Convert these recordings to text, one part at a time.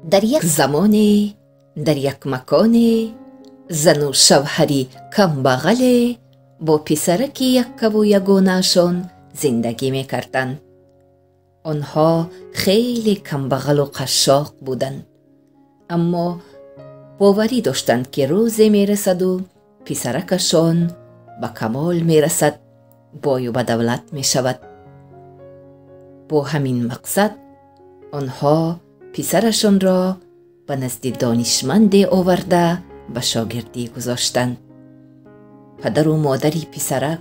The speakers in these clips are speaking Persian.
در یک زمانی، در یک مکانی، زن و شوهری کم بغل با پسرک یک و یگانه‌شان زندگی می‌کردند. آنها خیلی کم بغل و قشاق بودند، اما باوری داشتند که روزی میرسد و پسرکشان به کمال میرسد، بای و به دولت میشود. با همین مقصد آنها پسرشان را به نزد دانشمندی آورده به شاگردی گذاشتند. پدر و مادری پسرک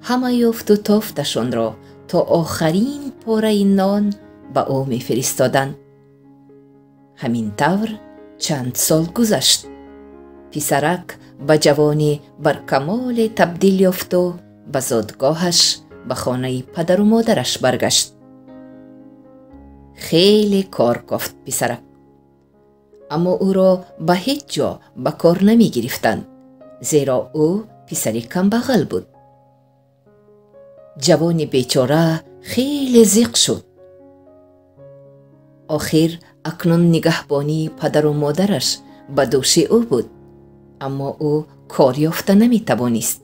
همه یافت و تافتشان را تا آخرین پاره نان به او میفرستادند. همین طور چند سال گذشت. پسرک به جوانی بر کمال تبدیل یافت و به زادگاهش به خانه پدر و مادرش برگشت. خیلی کار کافت پسرک، اما او را به هیچ جا به کار نمی گرفتند، زیرا او پسری کم بغل بود. جوان بیچاره خیلی ضیق شد. آخر اکنون نگهبانی پدر و مادرش به دوش او بود، اما او کار یافته نمی توانست.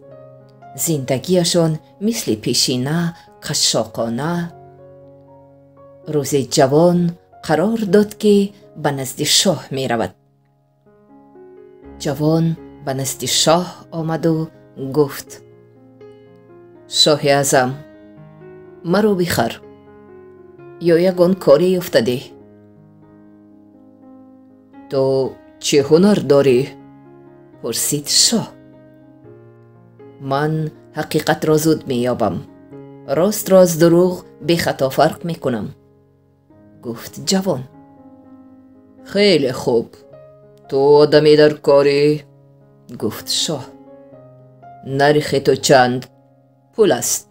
زندگیشان مثل پیشینه قشاقانه. روز جوان قرار داد که به نزد شاه می رود. جوان به نزد شاه آمد و گفت: شاه اعظم، مرا بخر، یا یگان کاری افتاده. تو چه هنر داری؟ پرسید شاه. من حقیقت را زود می یابم، راست را از دروغ بی خطا فرق می کنم، گفت جوان. خیلی خوب، تو آدمی در کاری، گفت شاه. نرخ تو چند پول است؟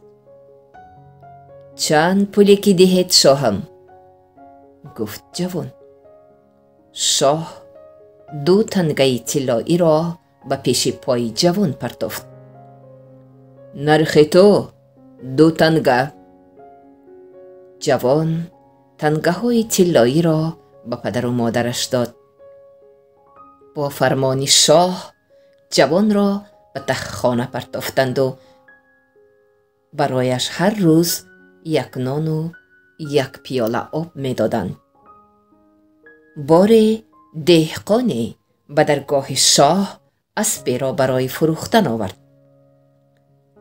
چند پولی که دهید شاهم، گفت جوان. شاه 2 تنگه طلایی را به پیش پای جوان پرتافت. نرخ تو 2 تنگه. جوان تنگه های طلایی را به پدر و مادرش داد. با فرمان شاه جوان را به تخخانه پرتافتند و برایش هر روز 1 نان و 1 پیاله آب می دادند. باری دهقانی به درگاه شاه اسبی را برای فروختن آورد.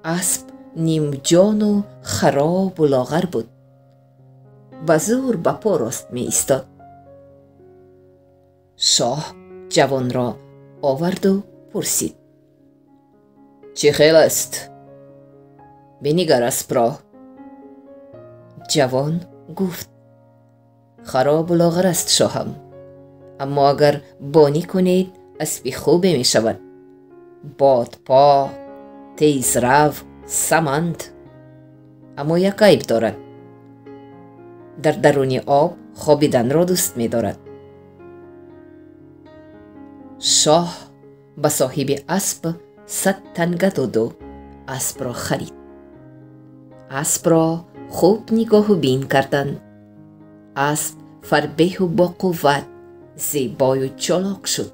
اسب نیم جان و خراب و لاغر بود. به زور به پا راست می ایستاد. شاه جوان را آورد و پرسید: چه خیل است؟ بنگر اسب را. جوان گفت: خراب و لاغر است شاهم، اما اگر بانی کنید اسب خوبی می شود. باد پا، تیز رو، سمند، اما یک عیب دارد: در درون آب خوابیدن را دوست می دارد. شاه به صاحب اسب 100 تنگه داد و اسب را خرید. اسب را خوب نگاه و بین کردند. اسب فربه و با قوت، زیبای و چالاک شد.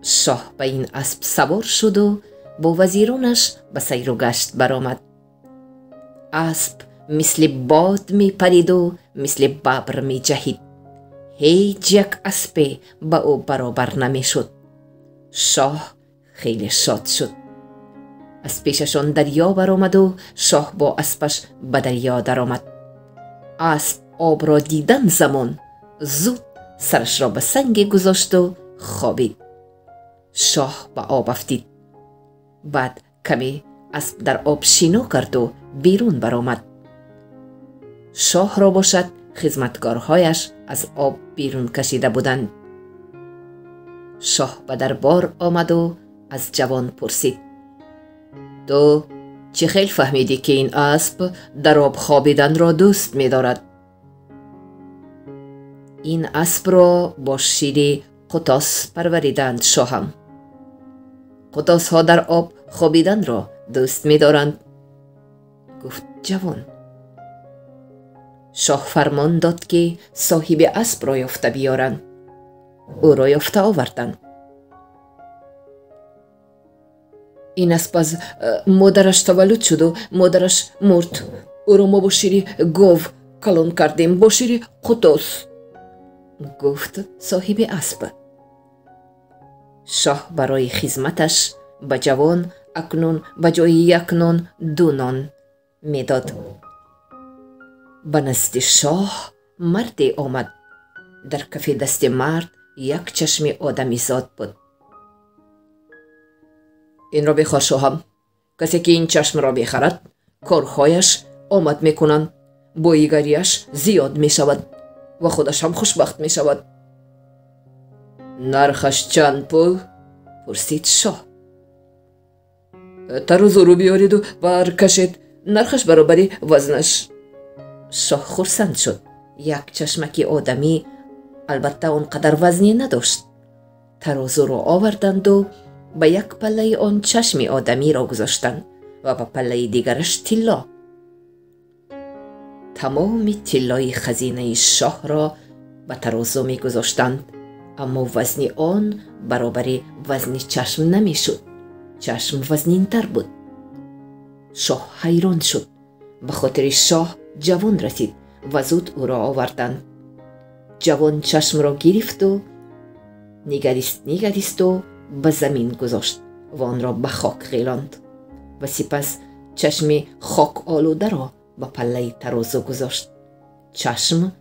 شاه به این اسب سوار شد و با وزیرانش به سیر و گشت برآمد. اسب مثل باد می پرید و مثل ببر می جهید. هیچ یک اسب به او برابر نمی شد. شاه خیلی شاد شد. از پیششان دریا برآمد و شاه با اسبش به دریا درآمد. اسب آب را دیدن زمان زود سرش را به سنگ گذاشت و خوابید. شاه به آب افتید. بعد کمی اسب در آب شنا کرد و بیرون برآمد. شاه را باشد خدمتگارهایش از آب بیرون کشیده بودند. شاه به دربار آمد و از جوان پرسید: تو چه خیل فهمیدی که این اسب در آب خوابیدن را دوست می دارد؟ این اسب را با شیر قطاس پروریدند شاهم. قطاس ها در آب خوابیدن را دوست می دارند، گفت جوان. شاه فرمان داد که صاحب اسب را یافته بیارند. او را یافته آوردند. این اسب از مادرش تولد شد و مادرش مرد. او را ما با شیر گاو کلان کردیم، با شیر قطاس، گفت صاحب اسب. شاه برای خدمتش به جوان اکنون به جای 1 نان 2 نان میداد. به نزد شاه مردی آمد. در کف دست مرد 1 چشم آدمی زاد بود. این را بخواه شاهم. کسی که این چشم را بخرد کارهایش آمد میکنند، بایگریش زیاد می شود و خودش هم خوشبخت می شود. نرخش چند پول؟ پرسید شاه. ترازو رو بیارید و برکشید، نرخش برابر وزنش. شاه خرسند شد. 1 چشمکی آدمی البته اونقدر وزنی نداشت. ترازو را آوردند و به 1 پله آن چشم آدمی را گذاشتند و به پله دیگرش طلا. تمام طلای خزینه شاه را به ترازو می گذاشتند، اما وزن آن برابر وزن چشم نمی شد. چشم وزنین تر بود. شاه حیران شد. به خاطر شاه جوان رسید و زود او را آوردند. جوان چشم را گرفت و نگریست و به زمین گذاشت و آن را به خاک غیلاند و سپس چشم خاک آلوده را به پله ترازو گذاشت. چشم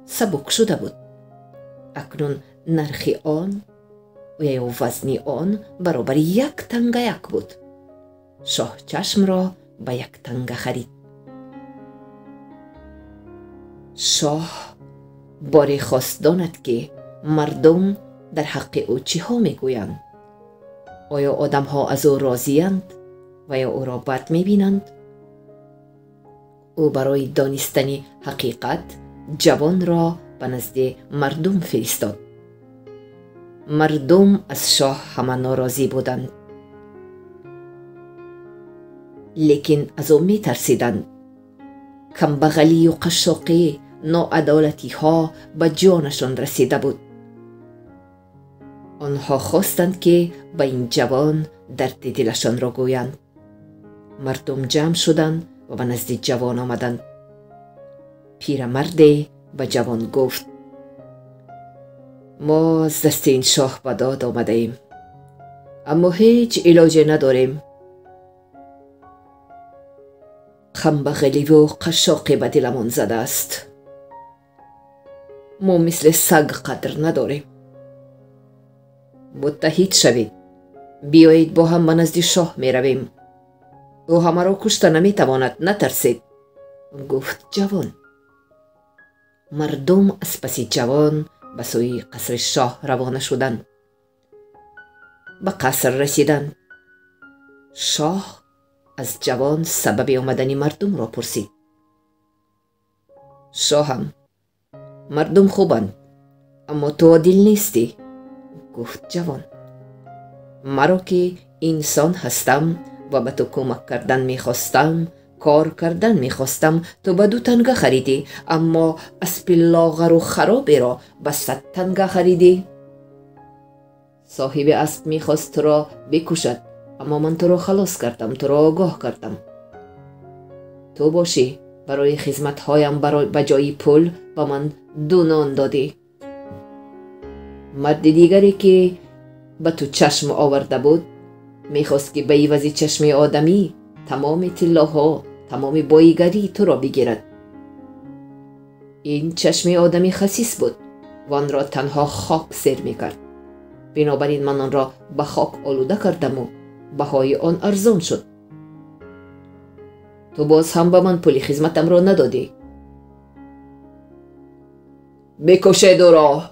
سبک شده بود. اکنون نرخ آن یا وزن آن برابر 1 تنگه 1 بود. شاه چشم را به 1 تنگه خرید. شاه باری خواست داند که مردم در حق او چی ها می گویند. آیا آدم ها از او راضیند و یا او را بد می بینند؟ او برای دانستن حقیقت جوان را به نزد مردم فرستاد. مردم از شاه همه ناراضی بودند، لیکن از او می ترسیدند. کمبغلی و قشاقی، ناعدالتی ها به جانشان رسیده بود. آنها خواستند که به این جوان درد دلشان را گویند. مردم جمع شدند و به نزد جوان آمدند. پیرمرد به جوان گفت: ما از دست این شاه به داد آمده ایم، اما هیچ علاجی نداریم. خمبغلی و قشاقی به دلمان زده است. ما مثل سگ قدر نداریم. متحد شوید. بیایید با هم به نزد شاه می رویم. او همه را کشته نمی تواند، نترسید، گفت جوان. مردم از پس جوان به سوی قصر شاه روانه شدند. به قصر رسیدند. شاه از جوان سبب آمدن مردم را پرسید. شاهم، مردم خوبند، اما تو عادل نیستی، گفت جوان. مرا که انسان هستم و به تو کمک کردن میخواستم، کار کردن میخواستم، تو به 2 تنگه خریدی، اما اسب لاغر و خرابی را به 100 تنگه خریدی. صاحب اسب میخواست تو را بکشد، اما من تو را خلاص کردم، تو را آگاه کردم. تو باشی برای خدمتهایم به جای پول به من 2 نان دادی. مرد دیگری که به تو چشم آورده بود میخواست که به عوض چشم آدمی تمام طلاها، تمام بایگری تو را بگیرد. این چشم آدمی خسیس بود و آن را تنها خاک سیر میکرد. بنابراین من آن را به خاک آلوده کردم و بهای آن ارزان شد. تو باز هم به من پول خدمتم را ندادی. بکشید او را.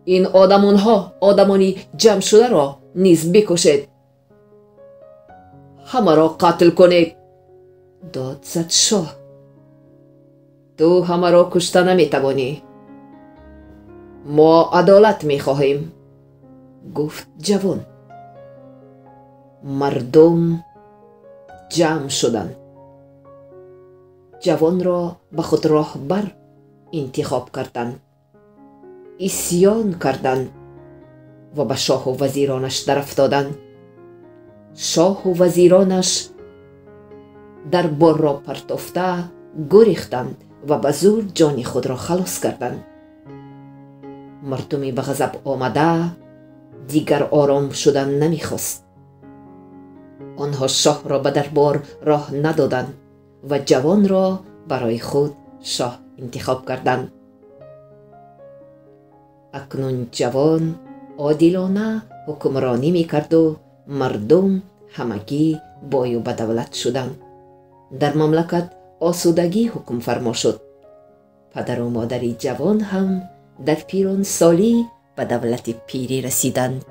این آدمانی جمع شده را نیز بکشید. همه را قتل کنید، داد زد شاه. تو همه را کشته نمیتوانی. ما عدالت میخواهیم، گفت جوان. مردم جمع شدند. جوان را به خود راهبر انتخاب کردند. عصیان کردند و به شاه و وزیرانش در افتادند. شاه و وزیرانش در بار را پرتافته گریختند و به زور جان خود را خلاص کردند. مردمی به غضب آمده دیگر آرام شدن نمیخواست. آنها شاه را به دربار راه ندادند و جوان را برای خود شاه انتخاب کردند. اکنون جوان عادلانه حکمرانی میکرد و مردم همگی بای و بدولت شدند. در مملکت آسودگی حکم فرما شد. پدر و مادر جوان هم در پیران سالی به دولت پیری رسیدند.